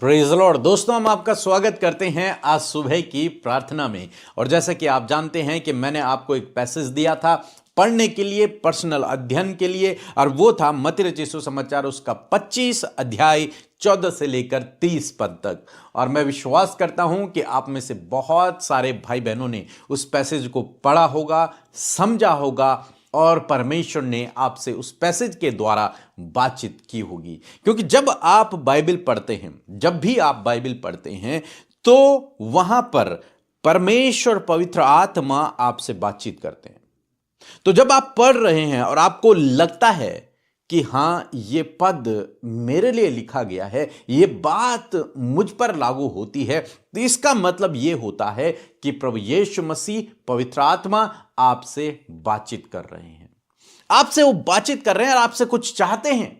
Praise the Lord. दोस्तों, हम आपका स्वागत करते हैं आज सुबह की प्रार्थना में। और जैसा कि आप जानते हैं कि मैंने आपको एक पैसेज दिया था पढ़ने के लिए, पर्सनल अध्ययन के लिए, और वो था मत्ती रचित सुसमाचार उसका 25 अध्याय 14 से लेकर 30 पद तक। और मैं विश्वास करता हूं कि आप में से बहुत सारे भाई बहनों ने उस पैसेज को पढ़ा होगा, समझा होगा, और परमेश्वर ने आपसे उस पैसेज के द्वारा बातचीत की होगी। क्योंकि जब आप बाइबल पढ़ते हैं, जब भी आप बाइबल पढ़ते हैं, तो वहां पर परमेश्वर पवित्र आत्मा आपसे बातचीत करते हैं। तो जब आप पढ़ रहे हैं और आपको लगता है कि हां, ये पद मेरे लिए लिखा गया है, ये बात मुझ पर लागू होती है, तो इसका मतलब ये होता है कि प्रभु यीशु मसीह पवित्र आत्मा आपसे बातचीत कर रहे हैं। आपसे वो बातचीत कर रहे हैं और आपसे कुछ चाहते हैं।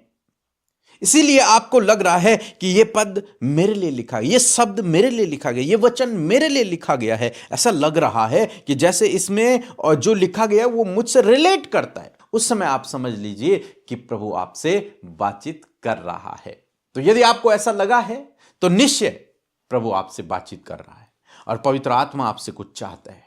इसीलिए आपको लग रहा है कि ये पद मेरे लिए लिखा गया, ये शब्द मेरे लिए लिखा गया, ये वचन मेरे लिए लिखा गया है। ऐसा लग रहा है कि जैसे इसमें और जो लिखा गया है वो मुझसे रिलेट करता है। उस समय आप समझ लीजिए कि प्रभु आपसे बातचीत कर रहा है। तो यदि आपको ऐसा लगा है तो निश्चय प्रभु आपसे बातचीत कर रहा है और पवित्र आत्मा आपसे कुछ चाहता है।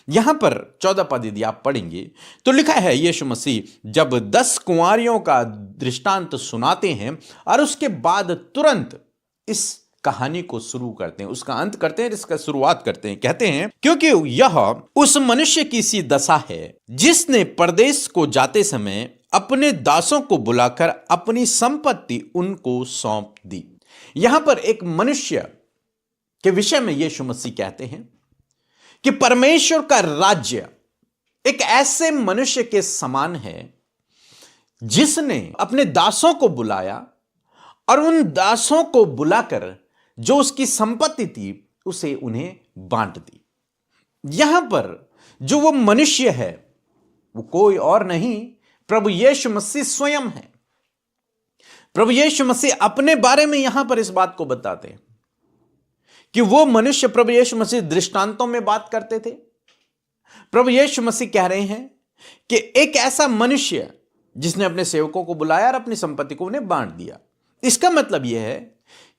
यहां पर 14 पद यदि आप पढ़ेंगे तो लिखा है, यीशु मसीह जब 10 कुंवारियों का दृष्टांत सुनाते हैं और उसके बाद तुरंत इस कहानी को शुरू करते हैं, उसका अंत करते हैं, इसका शुरुआत करते हैं। कहते हैं, क्योंकि यह उस मनुष्य की सी दशा है जिसने परदेश को जाते समय अपने दासों को बुलाकर अपनी संपत्ति उनको सौंप दी। यहां पर एक मनुष्य के विषय में यीशु मसीह कहते हैं कि परमेश्वर का राज्य एक ऐसे मनुष्य के समान है जिसने अपने दासों को बुलाया और उन दासों को बुलाकर जो उसकी संपत्ति थी उसे उन्हें बांट दी। यहां पर जो वो मनुष्य है वो कोई और नहीं, प्रभु यीशु मसीह स्वयं है। प्रभु यीशु मसीह अपने बारे में यहां पर इस बात को बताते हैं कि वो मनुष्य, प्रभु यीशु मसीह दृष्टांतों में बात करते थे। प्रभु यीशु मसीह कह रहे हैं कि एक ऐसा मनुष्य जिसने अपने सेवकों को बुलाया और अपनी संपत्ति को उन्हें बांट दिया। इसका मतलब यह है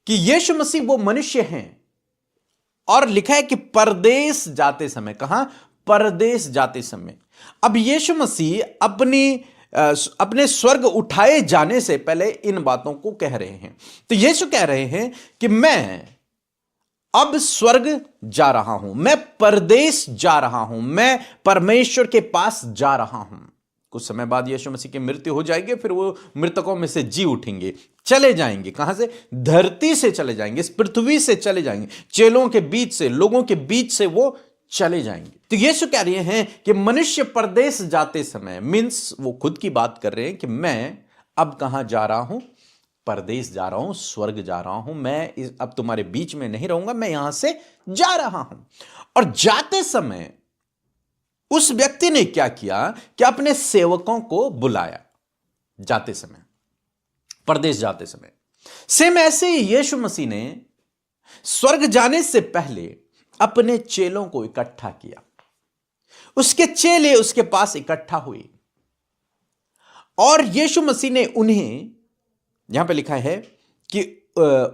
कि यीशु मसीह वो मनुष्य हैं। और लिखा है कि परदेश जाते समय, कहां? परदेश जाते समय। अब यीशु मसीह अपने स्वर्ग उठाए जाने से पहले इन बातों को कह रहे हैं। तो यीशु कह रहे हैं कि मैं अब स्वर्ग जा रहा हूं, मैं परदेश जा रहा हूं, मैं परमेश्वर के पास जा रहा हूं। कुछ समय बाद यीशु मसीह की मृत्यु हो जाएगी, फिर वो मृतकों में से जी उठेंगे, चले जाएंगे। कहां से? धरती से चले जाएंगे, इस पृथ्वी से चले जाएंगे, चेलों के बीच से, लोगों के बीच से वो चले जाएंगे। तो यीशु कह रहे हैं कि मनुष्य परदेश जाते समय, मीन्स वो खुद की बात कर रहे हैं कि मैं अब कहां जा रहा हूं? परदेश जा रहा हूं, स्वर्ग जा रहा हूं। मैं अब तुम्हारे बीच में नहीं रहूंगा, मैं यहां से जा रहा हूं। और जाते समय उस व्यक्ति ने क्या किया कि अपने सेवकों को बुलाया। जाते समय, परदेश जाते समय। सेम ऐसे ही यीशु मसीह ने स्वर्ग जाने से पहले अपने चेलों को इकट्ठा किया। उसके चेले उसके पास इकट्ठा हुए और यीशु मसीह ने उन्हें, यहां पे लिखा है कि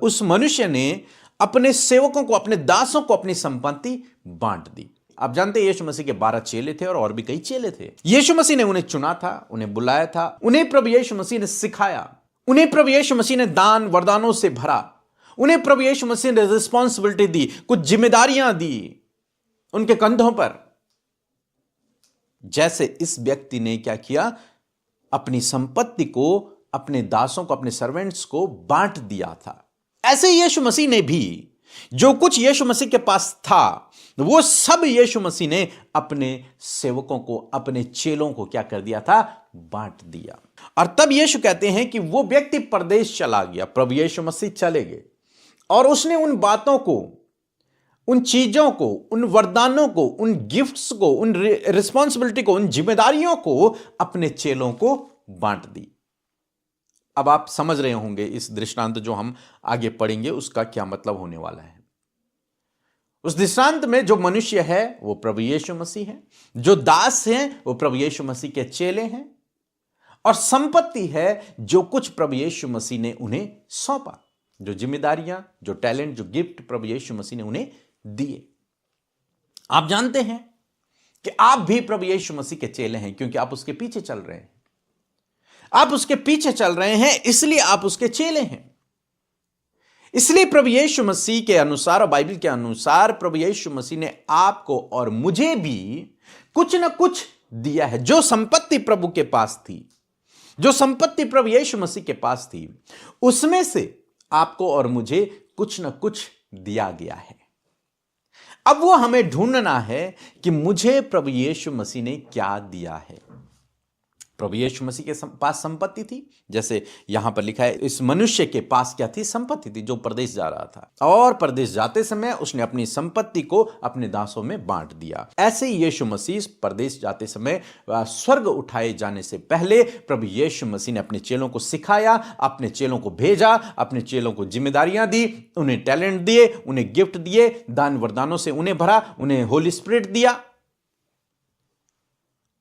उस मनुष्य ने अपने सेवकों को, अपने दासों को अपनी संपत्ति बांट दी। आप जानते हैं यीशु मसीह के 12 चेले थे और भी कई चेले थे। यीशु मसीह ने उन्हें चुना था, उन्हें बुलाया था, उन्हें प्रभु यीशु मसीह ने सिखाया, उन्हें प्रभु यीशु मसीह ने दान वरदानों से भरा, उन्हें प्रभु यीशु मसीह ने रिस्पॉन्सिबिलिटी दी, कुछ जिम्मेदारियां दी उनके कंधों पर। जैसे इस व्यक्ति ने क्या किया? अपनी संपत्ति को, अपने दासों को, अपने सर्वेंट्स को बांट दिया था। ऐसे यीशु मसीह ने भी जो कुछ यीशु मसीह के पास था वो सब यीशु मसीह ने अपने सेवकों को, अपने चेलों को क्या कर दिया था? बांट दिया। और तब यीशु कहते हैं कि वो व्यक्ति परदेश चला गया, प्रभु यीशु मसीह चले गए और उसने उन बातों को, उन चीजों को, उन वरदानों को, उन गिफ्ट्स को, उन रिस्पॉन्सिबिलिटी को, उन जिम्मेदारियों को अपने चेलों को बांट दी। अब आप समझ रहे होंगे इस दृष्टांत जो हम आगे पढ़ेंगे उसका क्या मतलब होने वाला है। उस दृष्टांत में जो मनुष्य है वो प्रभु यीशु मसीह है, जो दास हैं वो प्रभु यीशु मसीह के चेले हैं, और संपत्ति है जो कुछ प्रभु यीशु मसीह ने उन्हें सौंपा। जो जिम्मेदारियां, जो टैलेंट, जो गिफ्ट प्रभु यीशु मसीह ने उन्हें दिए। आप जानते हैं कि आप भी प्रभु यीशु मसीह के चेले हैं, क्योंकि आप उसके पीछे चल रहे हैं। आप उसके पीछे चल रहे हैं, इसलिए आप उसके चेले हैं। इसलिए प्रभु यीशु मसीह के अनुसार और बाइबल के अनुसार प्रभु यीशु मसीह ने आपको और मुझे भी कुछ ना कुछ दिया है। जो संपत्ति प्रभु के पास थी, जो संपत्ति प्रभु यीशु मसीह के पास थी, उसमें से आपको और मुझे कुछ ना कुछ दिया गया है। अब वो हमें ढूंढना है कि मुझे प्रभु यीशु मसीह ने क्या दिया है। प्रभु यीशु मसीह के पास संपत्ति थी, जैसे यहां पर लिखा है, इस मनुष्य के पास क्या थी? संपत्ति थी, जो परदेश जा रहा था और परदेश जाते समय उसने अपनी संपत्ति को अपने दासों में बांट दिया। ऐसे ही यीशु मसीह परदेश जाते समय स्वर्ग उठाए जाने से पहले प्रभु यीशु मसीह ने अपने चेलों को सिखाया, अपने चेलों को भेजा, अपने चेलों को जिम्मेदारियां दी, उन्हें टैलेंट दिए, उन्हें गिफ्ट दिए, दान वरदानों से उन्हें भरा, उन्हें होली स्पिरिट दिया,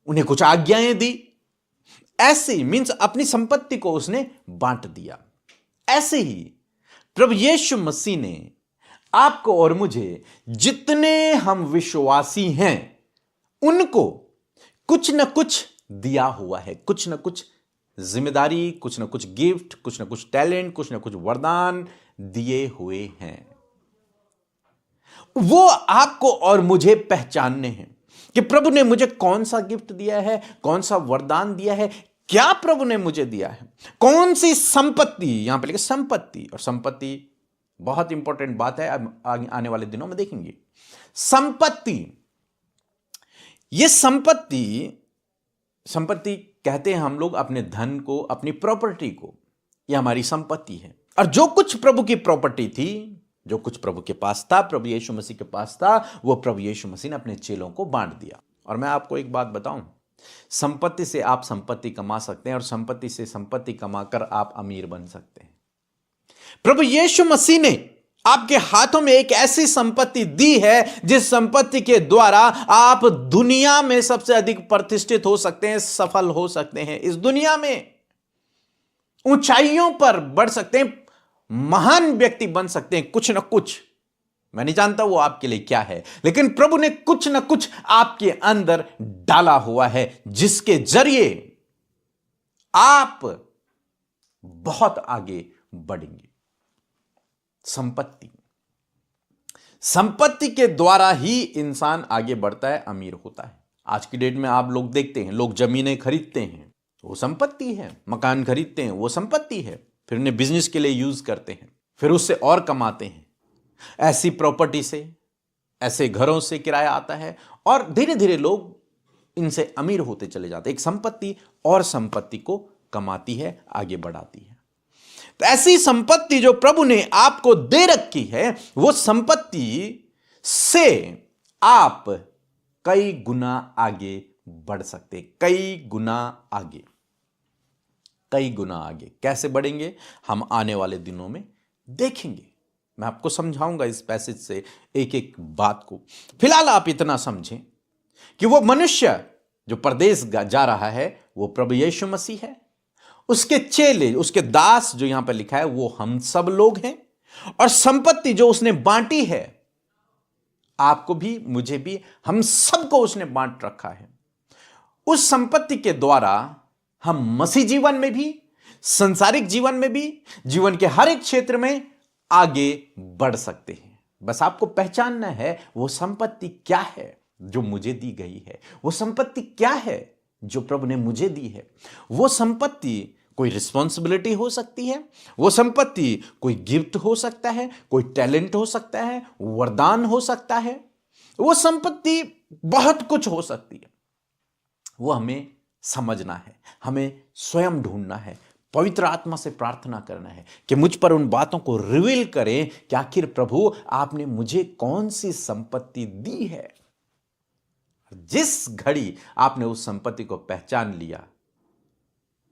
उन्हें कुछ आज्ञाएं दी। ऐसे ही मीन्स अपनी संपत्ति को उसने बांट दिया। ऐसे ही प्रभु यीशु मसीह ने आपको और मुझे, जितने हम विश्वासी हैं, उनको कुछ न कुछ दिया हुआ है। कुछ न कुछ जिम्मेदारी, कुछ न कुछ गिफ्ट, कुछ न कुछ टैलेंट, कुछ न कुछ वरदान दिए हुए हैं। वो आपको और मुझे पहचानने हैं कि प्रभु ने मुझे कौन सा गिफ्ट दिया है, कौन सा वरदान दिया है, क्या प्रभु ने मुझे दिया है, कौन सी संपत्ति। यहां पे लिखा संपत्ति, और संपत्ति बहुत इंपॉर्टेंट बात है, अब आने वाले दिनों में देखेंगे। संपत्ति, ये संपत्ति कहते हैं हम लोग अपने धन को, अपनी प्रॉपर्टी को। यह हमारी संपत्ति है। और जो कुछ प्रभु की प्रॉपर्टी थी, जो कुछ प्रभु के पास था, प्रभु यीशु मसीह के पास था, वो प्रभु यीशु मसीह ने अपने चेलों को बांट दिया। और मैं आपको एक बात बताऊं, संपत्ति से आप संपत्ति कमा सकते हैं और संपत्ति से संपत्ति कमाकर आप अमीर बन सकते हैं। प्रभु यीशु मसीह ने आपके हाथों में एक ऐसी संपत्ति दी है, जिस संपत्ति के द्वारा आप दुनिया में सबसे अधिक प्रतिष्ठित हो सकते हैं, सफल हो सकते हैं, इस दुनिया में ऊंचाइयों पर बढ़ सकते हैं, महान व्यक्ति बन सकते हैं। कुछ ना कुछ, मैं नहीं जानता वो आपके लिए क्या है, लेकिन प्रभु ने कुछ ना कुछ आपके अंदर डाला हुआ है, जिसके जरिए आप बहुत आगे बढ़ेंगे। संपत्ति के द्वारा ही इंसान आगे बढ़ता है, अमीर होता है। आज की डेट में आप लोग देखते हैं, लोग जमीनें खरीदते हैं, वो संपत्ति है। मकान खरीदते हैं, वो संपत्ति है। फिर उन्हें बिजनेस के लिए यूज करते हैं, फिर उससे और कमाते हैं। ऐसी प्रॉपर्टी से, ऐसे घरों से किराया आता है और धीरे धीरे लोग इनसे अमीर होते चले जाते हैं। एक संपत्ति और संपत्ति को कमाती है, आगे बढ़ाती है। तो ऐसी संपत्ति जो प्रभु ने आपको दे रखी है, वो संपत्ति से आप कई गुना आगे बढ़ सकते, कई गुना आगे। कैसे बढ़ेंगे, हम आने वाले दिनों में देखेंगे। मैं आपको समझाऊंगा इस पैसेज से एक एक बात को। फिलहाल आप इतना समझें कि वो मनुष्य जो परदेश जा रहा है, वो प्रभु यीशु मसीह है। उसके चेले, उसके दास जो यहां पर लिखा है, वो हम सब लोग हैं। और संपत्ति जो उसने बांटी है, आपको भी, मुझे भी, हम सबको उसने बांट रखा है। उस संपत्ति के द्वारा हम मसीह जीवन में भी, संसारिक जीवन में भी, जीवन के हर एक क्षेत्र में आगे बढ़ सकते हैं। बस आपको पहचानना है वो संपत्ति क्या है जो मुझे दी गई है। वो संपत्ति क्या है जो प्रभु ने मुझे दी है। वो संपत्ति कोई रिस्पॉन्सिबिलिटी हो सकती है, वो संपत्ति कोई गिफ्ट हो सकता है, कोई टैलेंट हो सकता है, वरदान हो सकता है, वो संपत्ति बहुत कुछ हो सकती है। वो हमें समझना है, हमें स्वयं ढूंढना है, पवित्र आत्मा से प्रार्थना करना है कि मुझ पर उन बातों को रिवील करें कि आखिर प्रभु आपने मुझे कौन सी संपत्ति दी है। जिस घड़ी आपने उस संपत्ति को पहचान लिया,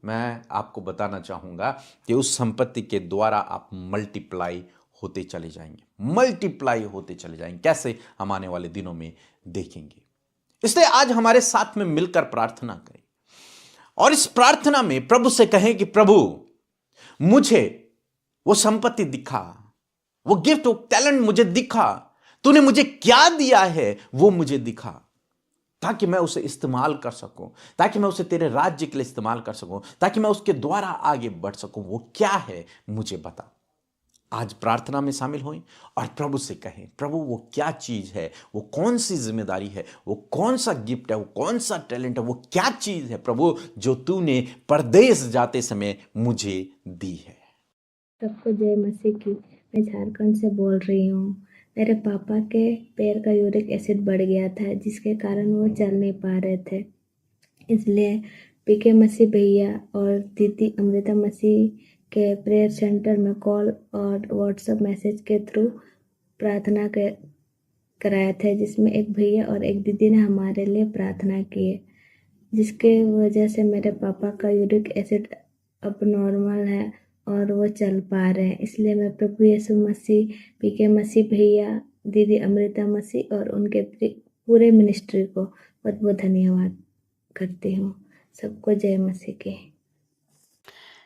मैं आपको बताना चाहूंगा कि उस संपत्ति के द्वारा आप मल्टीप्लाई होते चले जाएंगे। कैसे, हम आने वाले दिनों में देखेंगे। इसलिए आज हमारे साथ में मिलकर प्रार्थना करें और इस प्रार्थना में प्रभु से कहें कि प्रभु मुझे वो संपत्ति दिखा, वो गिफ्ट, वो टैलेंट मुझे दिखा। तूने मुझे क्या दिया है वो मुझे दिखा, ताकि मैं उसे इस्तेमाल कर सकूं, ताकि मैं उसे तेरे राज्य के लिए इस्तेमाल कर सकूं, ताकि मैं उसके द्वारा आगे बढ़ सकूं। वो क्या है मुझे बता। आज प्रार्थना में शामिल हों और प्रभु से कहें, प्रभु वो क्या चीज है, वो कौन सी जिम्मेदारी है, वो कौन सा गिफ्ट है, वो कौन सा टैलेंट है, वो क्या चीज है प्रभु जो तूने परदेश जाते समय मुझे दी है। सबको जय मसीह की। मैं झारखंड से बोल रही हूँ। मेरे पापा के पैर का यूरिक एसिड बढ़ गया था, जिसके कारण वो चल नहीं पा रहे थे। इसलिए पीके मसीह भैया और दीदी अमृता मसीह के प्रेयर सेंटर में कॉल और व्हाट्सएप मैसेज के थ्रू प्रार्थना कराया था, जिसमें एक भैया और एक दीदी ने हमारे लिए प्रार्थना की है, जिसके वजह से मेरे पापा का यूरिक एसिड अब नॉर्मल है और वो चल पा रहे हैं। इसलिए मैं प्रभु यीशु मसीह, पीके मसीह भैया, दीदी अमृता मसीह और उनके पूरे मिनिस्ट्री को बहुत बहुत धन्यवाद करती हूँ। सबको जय मसीह की।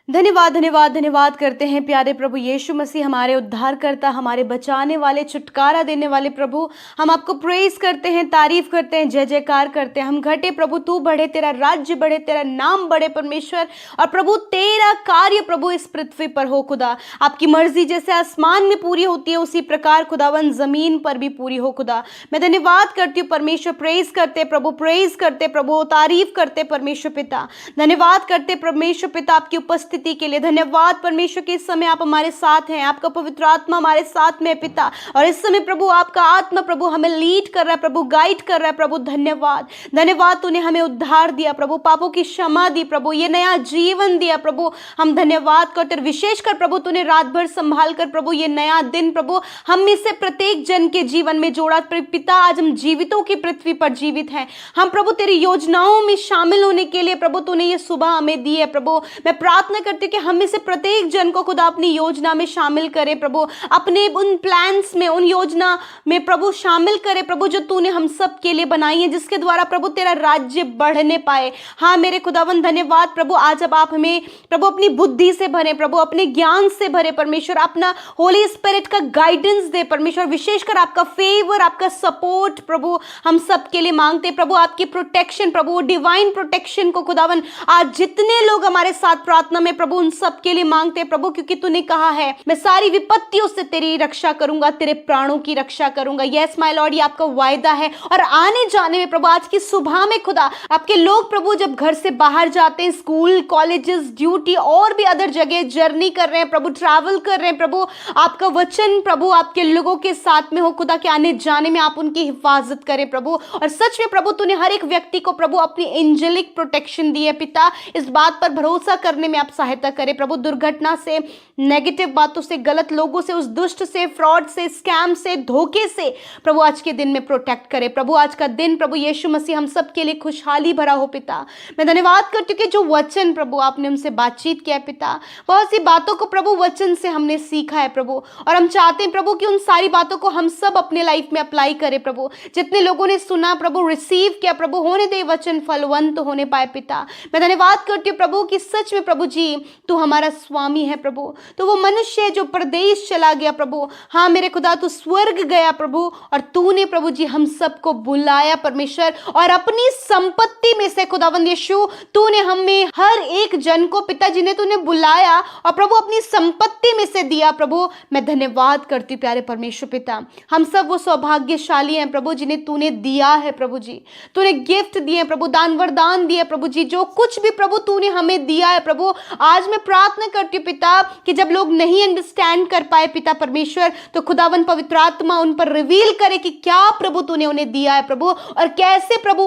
धन्यवाद धन्यवाद धन्यवाद करते हैं प्यारे प्रभु यीशु मसीह, हमारे उद्धारकर्ता, हमारे बचाने वाले, छुटकारा देने वाले प्रभु। हम आपको प्रेज करते हैं, तारीफ करते हैं, जय जयकार करते हैं। हम घटे प्रभु, तू बढ़े, तेरा राज्य बढ़े, तेरा नाम बढ़े परमेश्वर। और प्रभु तेरा कार्य प्रभु इस पृथ्वी पर हो खुदा। आपकी मर्जी जैसे आसमान में पूरी होती है, उसी प्रकार खुदावन जमीन पर भी पूरी हो खुदा। मैं धन्यवाद करती हूँ परमेश्वर, प्रेज करते प्रभु, प्रेज करते प्रभु, तारीफ करते परमेश्वर पिता। धन्यवाद करते परमेश्वर पिता आपकी उपस्थिति के लिए। धन्यवाद परमेश्वर के इस समय आप हमारे साथ हैं, आपका पवित्र आत्मा हमारे साथ में है पिता। और इस समय प्रभु आपका आत्मा प्रभु हमें लीड कर रहा है प्रभु, गाइड कर रहा है प्रभु। धन्यवाद धन्यवाद, तूने हमें उद्धार दिया प्रभु, पापों की क्षमा दी प्रभु, ये नया जीवन दिया प्रभु। हम धन्यवाद करते, विशेषकर प्रभु तूने रात भर संभाल कर प्रभु ये नया दिन प्रभु हम में से प्रत्येक जन के जीवन में जोड़ा पिता। आज हम जीवितों की पृथ्वी पर जीवित हैं। हम प्रभु तेरी योजनाओं में शामिल होने के लिए प्रभु तूने ये सुबह हमें दी है प्रभु। मैं प्रार्थना करती हूँ कि हम में से प्रत्येक जन को खुदा अपनी योजना में शामिल करे प्रभु, अपने उन प्लान्स में, उन योजना में प्रभु शामिल करे प्रभु जो तूने हम सब के लिए बनाई है, जिसके द्वारा प्रभु तेरा राज्य बढ़ने पाए। हाँ मेरे खुदावन धन्यवाद प्रभु, आज अब आप हमें प्रभु अपनी बुद्धि से भरे प्रभु, अपने ज्ञान से भरे परमेश्वर, अपना होली स्पिरिट का गाइडेंस दे परमेश्वर। विशेषकर आपका फेवर, आपका सपोर्ट प्रभु हम सब के लिए मांगते प्रभु। आपकी प्रोटेक्शन प्रभु, डिवाइन प्रोटेक्शन को खुदावन आज जितने लोग हमारे साथ प्रार्थना में प्रभु उन सब के लिए मांगते प्रभु, क्योंकि तूने कहा है मैं सारी विपत्तियों से तेरी रक्षा करूंगा, तेरे प्राणों की रक्षा करूंगा। यस माय लॉर्ड, ये आपका वायदा है। और आने जाने में प्रभु आज की सुबह में खुदा आपके लोग प्रभु जब घर से बाहर जाते हैं, स्कूल, कॉलेजेस, ड्यूटी और भी अदर जगह जर्नी कर रहे हैं प्रभु, ट्रैवल कर रहे हैं प्रभु, आपका वचन प्रभु आपके लोगों के साथ में हो खुदा, के आने जाने में आप उनकी हिफाजत करें प्रभु। और सच में प्रभु तूने हर एक व्यक्ति को प्रभु अपनी एंजेलिक प्रोटेक्शन दी है पिता। इस बात पर भरोसा करने में आप सहायता करें प्रभु। दुर्घटना से, नेगेटिव बातों से, गलत लोगों से, उस दुष्ट से, फ्रॉड से, स्कैम से, धोखे से प्रभु आज के दिन में प्रोटेक्ट करे प्रभु। आज का दिन प्रभु यीशु मसीह हम सब के लिए खुशहाली भरा हो पिता। मैं धन्यवाद करती हूँ कि जो वचन प्रभु आपने हमसे बातचीत किया है पिता, बहुत सी बातों को प्रभु वचन से हमने सीखा है प्रभु, और हम चाहते हैं प्रभु कि उन सारी बातों को हम सब अपने लाइफ में अप्लाई करें प्रभु। जितने लोगों ने सुना प्रभु, रिसीव किया प्रभु, होने दे वचन फलवंत होने पाए पिता। मैं धन्यवाद करती हूँ प्रभु कि सच में प्रभु जी तू हमारा स्वामी है प्रभु। तो वो मनुष्य है जो परदेश चला गया प्रभु, हाँ मेरे खुदा तू स्वर्ग गया प्रभु, और तूने प्रभु जी हम सबको बुलाया परमेश्वर, और अपनी संपत्ति में से खुदावंद यीशु तूने हमें हर एक जन को पिता जिन्हें तूने बुलाया और प्रभु अपनी संपत्ति में से दिया प्रभु। मैं धन्यवाद करती प्यारे परमेश्वर पिता। हम सब वो सौभाग्यशाली हैं प्रभु जिन्हें तूने दिया है प्रभु जी, तूने गिफ्ट दिए प्रभु, दान वरदान दिए प्रभु जी, जो कुछ भी प्रभु तूने हमें दिया है प्रभु। आज मैं प्रार्थना करती हूँ पिता कि जब लोग नहीं अंडरस्टैंड कर पाए पिता परमेश्वर, तो खुदावन पवित्र आत्मा उन पर रिवील करे कि क्या प्रभु तूने उन्हें दिया है प्रभु, और कैसे प्रभु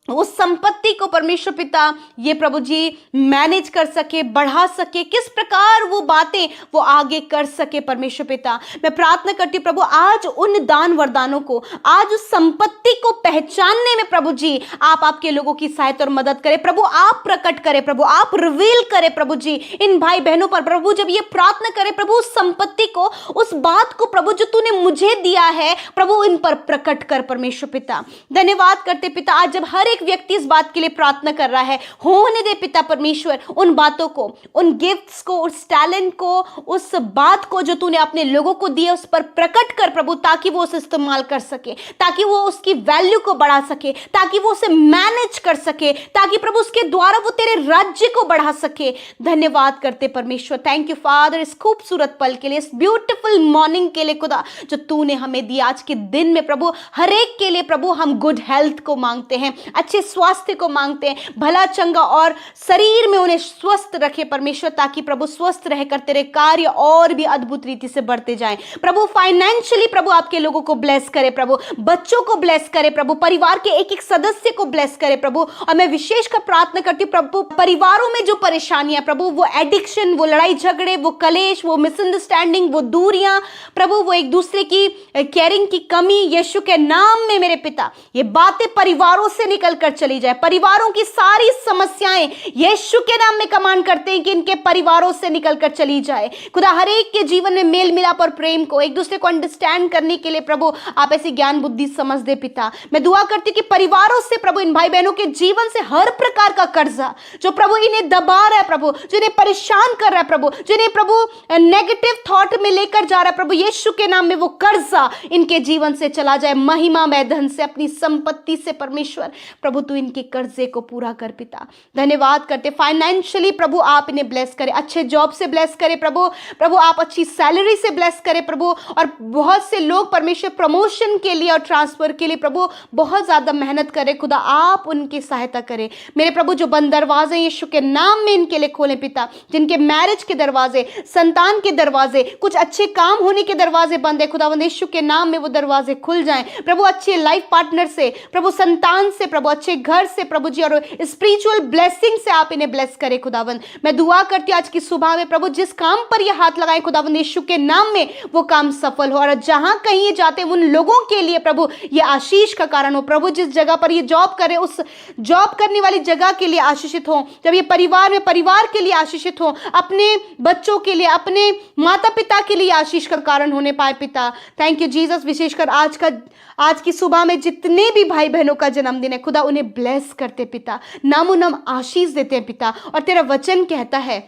उस संपत्ति को परमेश्वर पिता ये प्रभु जी मैनेज कर सके, बढ़ा सके, किस प्रकार वो बातें वो आगे कर सके परमेश्वर पिता। मैं प्रार्थना करती हूँ प्रभु आज उन दान वरदानों को, आज उस संपत्ति को पहचानने में प्रभु जी आप आपके लोगों की सहायता और मदद करें प्रभु। आप प्रकट करें प्रभु, आप रिवील करें प्रभु जी इन भाई बहनों पर प्रभु। जब ये प्रार्थना करें प्रभु उस संपत्ति को, उस बात को प्रभु जो तूने मुझे दिया है प्रभु इन पर प्रकट कर परमेश्वर पिता। धन्यवाद करते पिता आज जब हर एक व्यक्ति इस बात के लिए प्रार्थना कर रहा है, होने दे पिता परमेश्वर उन बातों को, उन गिफ्ट्स को, उस टैलेंट को, उस बात को जो तूने अपने लोगों को दिया उस पर प्रकट कर प्रभु, ताकि वो उसे इस्तेमाल कर सके, ताकि वो उसकी वैल्यू को बढ़ा सके, ताकि वो उसे मैनेज कर सके, ताकि प्रभु उसके द्वारा वो तेरे राज्य को बढ़ा सके। धन्यवाद करते परमेश्वर, थैंक यू फादर इस खूबसूरत पल के लिए, इस ब्यूटीफुल मॉर्निंग के लिए खुदा जो तूने हमें दिया आज के दिन में प्रभु। हर एक के लिए प्रभु हम गुड हेल्थ को मांगते हैं, अच्छे स्वास्थ्य को मांगते हैं, भला चंगा और शरीर में उन्हें स्वस्थ रखे परमेश्वर, ताकि प्रभु स्वस्थ रहकर तेरे कार्य और भी अद्भुत रीति से बढ़ते जाएं। प्रभु फाइनेंशियली प्रभु आपके लोगों को ब्लेस करे प्रभु, बच्चों को ब्लेस करे प्रभु, परिवार के एक एक सदस्य को ब्लेस करे प्रभु। और मैं विशेषकर प्रार्थना करती हूँ प्रभु, परिवारों में जो परेशानियां प्रभु, वो एडिक्शन, वो लड़ाई झगड़े, वो कलेश, वो मिसअंडरस्टैंडिंग, वो दूरियां प्रभु, वो एक दूसरे की केयरिंग की कमी, यीशु के नाम में मेरे पिता ये बातें परिवारों से निकल कर चली जाए। परिवारों की सारी समस्याएं यीशु के नाम में कमांड करते हैं कि इनके परिवारों से निकल कर चली जाए। खुदा हर एक के जीवन में मेल मिलाप और प्रेम को, एक दूसरे को अंडरस्टैंड करने के लिए प्रभु आप ऐसी ज्ञान बुद्धि समझ दे पिता। मैं दुआ करती हूं कि परिवारों से प्रभु, इन भाई बहनों के जीवन से हर प्रकार का कर्जा जो प्रभु इन्हें दबा रहा है प्रभु, जो इन्हें परेशान कर रहा है प्रभु, जो इन्हें प्रभु नेगेटिव थॉट में लेकर जा रहा है प्रभु, यीशु के नाम में वो कर्जा इनके जीवन से चला जाए। महिमा में धन से, अपनी संपत्ति से परमेश्वर प्रभु तू इनके कर्जे को पूरा कर पिता। धन्यवाद करते फाइनेंशियली प्रभु आप इन्हें ब्लेस करे, अच्छे जॉब से ब्लेस करे प्रभु, प्रभु आप अच्छी सैलरी से ब्लेस करे प्रभु। और बहुत से लोग परमेश्वर प्रमोशन के लिए और ट्रांसफर के लिए प्रभु बहुत ज्यादा मेहनत करे, खुदा आप उनकी सहायता करें मेरे प्रभु। जो बंद दरवाजे यीशु के नाम में इनके लिए खोले पिता, जिनके मैरिज के दरवाजे, संतान के दरवाजे, कुछ अच्छे काम होने के दरवाजे बंद है, खुदावंद यीशु के नाम में वो दरवाजे खुल जाएं प्रभु। अच्छे लाइफ पार्टनर से प्रभु, संतान से प्रभु, अच्छे घर से प्रभु जी, और स्पिरिचुअल ब्लेसिंग से आप इन्हें ब्लेस करें खुदावंद। मैं दुआ करती हूं आज की सुबह में प्रभु, जिस काम पर ये हाथ लगाए खुदावंद यीशु के नाम में वो काम सफल हो, और जहां कहीं ये जाते हैं उन लोगों के लिए प्रभु ये आशीष का कारण हो प्रभु। जिस जगह पर ये जॉब करे उस जॉब करने वाली जगह के लिए आशीषित हो, जब ये परिवार में परिवार के लिए आशीषित हो, अपने बच्चों के लिए, अपने माता पिता के लिए आशीष का कारण होने पाए पिता। Thank you Jesus. विशेषकर आज की सुबह में जितने भी भाई बहनों का जन्मदिन है खुदा उन्हें ब्लेस करते पिता, नामो नाम आशीष देते हैं पिता। और तेरा वचन कहता है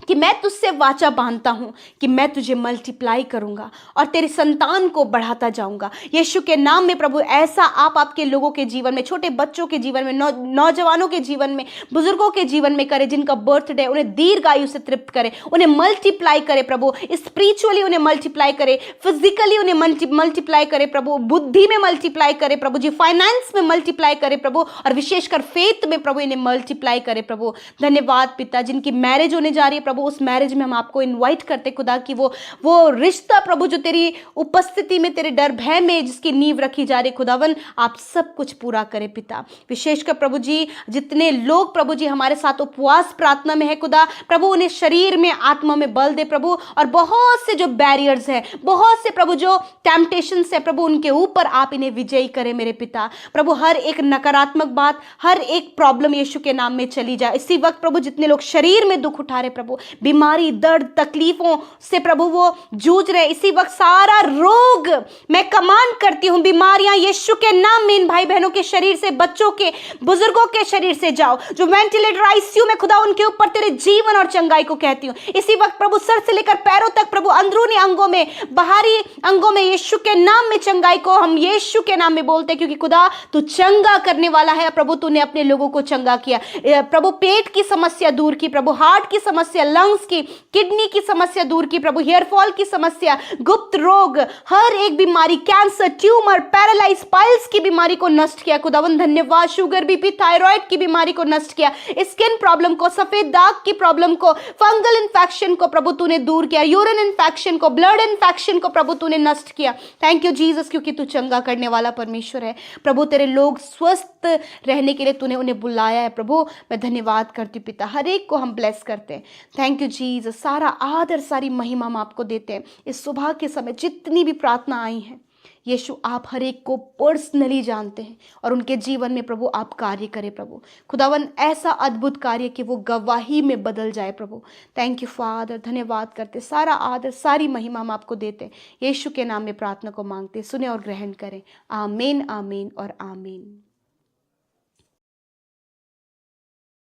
कि मैं तुझसे वाचा बांधता हूं कि मैं तुझे मल्टीप्लाई करूंगा और तेरी संतान को बढ़ाता जाऊंगा। यीशु के नाम में प्रभु ऐसा आप आपके लोगों के जीवन में, छोटे बच्चों के जीवन में, नौजवानों के जीवन में, बुजुर्गों के जीवन में करे, जिनका बर्थडे, उन्हें दीर्घ आयु से तृप्त करे, उन्हें मल्टीप्लाई करे प्रभु, स्पिरिचुअली उन्हें मल्टीप्लाई करे, फिजिकली उन्हें मल्टीप्लाई करे प्रभु, बुद्धि में मल्टीप्लाई करे प्रभु जी, फाइनेंस में मल्टीप्लाई करे प्रभु, और विशेषकर फेथ में प्रभु इन्हें मल्टीप्लाई करे प्रभु। धन्यवाद पिता। जिनकी मैरिज होने जा रही है प्रभु, उस मैरिज में हम आपको इनवाइट करते खुदा कि वो रिश्ता प्रभु जो तेरी उपस्थिति में, तेरे डर भय में जिसकी नींव रखी जा रही खुदावन, आप सब कुछ पूरा करे पिता। विशेषकर प्रभु जी जितने लोग प्रभु जी हमारे साथ उपवास प्रार्थना में है खुदा, प्रभु उन्हें शरीर में, आत्मा में बल दे प्रभु, और बहुत से जो बैरियर्स है, बहुत से प्रभु जो टेम्पटेशंस है प्रभु, उनके ऊपर आप इन्हें विजयी करें मेरे पिता। प्रभु हर एक नकारात्मक बात, हर एक प्रॉब्लम यीशु के नाम में चली जाए। इसी वक्त प्रभु जितने लोग शरीर में दुख उठा रहे प्रभु, बीमारी, दर्द, तकलीफों से प्रभु वो जूझ रहे, इसी वक्त सारा रोग मैं कमांड करती हूं, बीमारियां यीशु के नाम में इन भाई बहनों के शरीर से, बच्चों के, बुजुर्गों के शरीर से जाओ। जो वेंटिलेटर आईसीयू में खुदा, उनके ऊपर तेरे जीवन और चंगाई को कहती हूं। इसी वक्त प्रभु सर से लेकर पैरों तक प्रभु, अंदरूनी अंगों में, बाहरी अंगों में, यीशु के नाम में चंगाई को हम यीशु के नाम में बोलते हैं, क्योंकि खुदा तू चंगा करने वाला है प्रभु। तूने अपने लोगों को चंगा किया प्रभु, पेट की समस्या दूर की प्रभु, हार्ट की समस्या, लंग्स की, किडनी की समस्या दूर की प्रभु, हेयर फॉल की समस्या, गुप्त रोग, हर एक बीमारी, कैंसर, ट्यूमर, पैरालाइज, पाइल्स की बीमारी को नष्ट किया खुदावन। धन्यवाद। शुगर, बीपी, थायराइड की बीमारी को नष्ट किया, स्किन प्रॉब्लम को, सफेद दाग की प्रॉब्लम को, फंगल इन्फेक्शन को प्रभु तूने दूर किया, यूरिन इन्फेक्शन को, ब्लड इन्फेक्शन को प्रभु तूने नष्ट किया। थैंक यू जीसस, क्योंकि तू चंगा करने वाला परमेश्वर है प्रभु। तेरे लोग स्वस्थ रहने के लिए तूने उन्हें बुलाया है प्रभु। मैं धन्यवाद करती हूँ पिता, हर एक को हम ब्लेस करते हैं। Thank you Jesus. सारा आदर, सारी महिमा हम आपको देते हैं। इस सुबह के समय जितनी भी प्रार्थना आई हैं यीशु, आप हर एक को पर्सनली जानते हैं, और उनके जीवन में प्रभु आप कार्य करें प्रभु। खुदावन ऐसा अद्भुत कार्य कि वो गवाही में बदल जाए प्रभु। Thank you father. धन्यवाद करते, सारा आदर, सारी महिमा हम आपको देते हैं। यीशु के नाम में प्रार्थना को मांगते, सुने और ग्रहण करें। आमीन, आमीन और आमीन।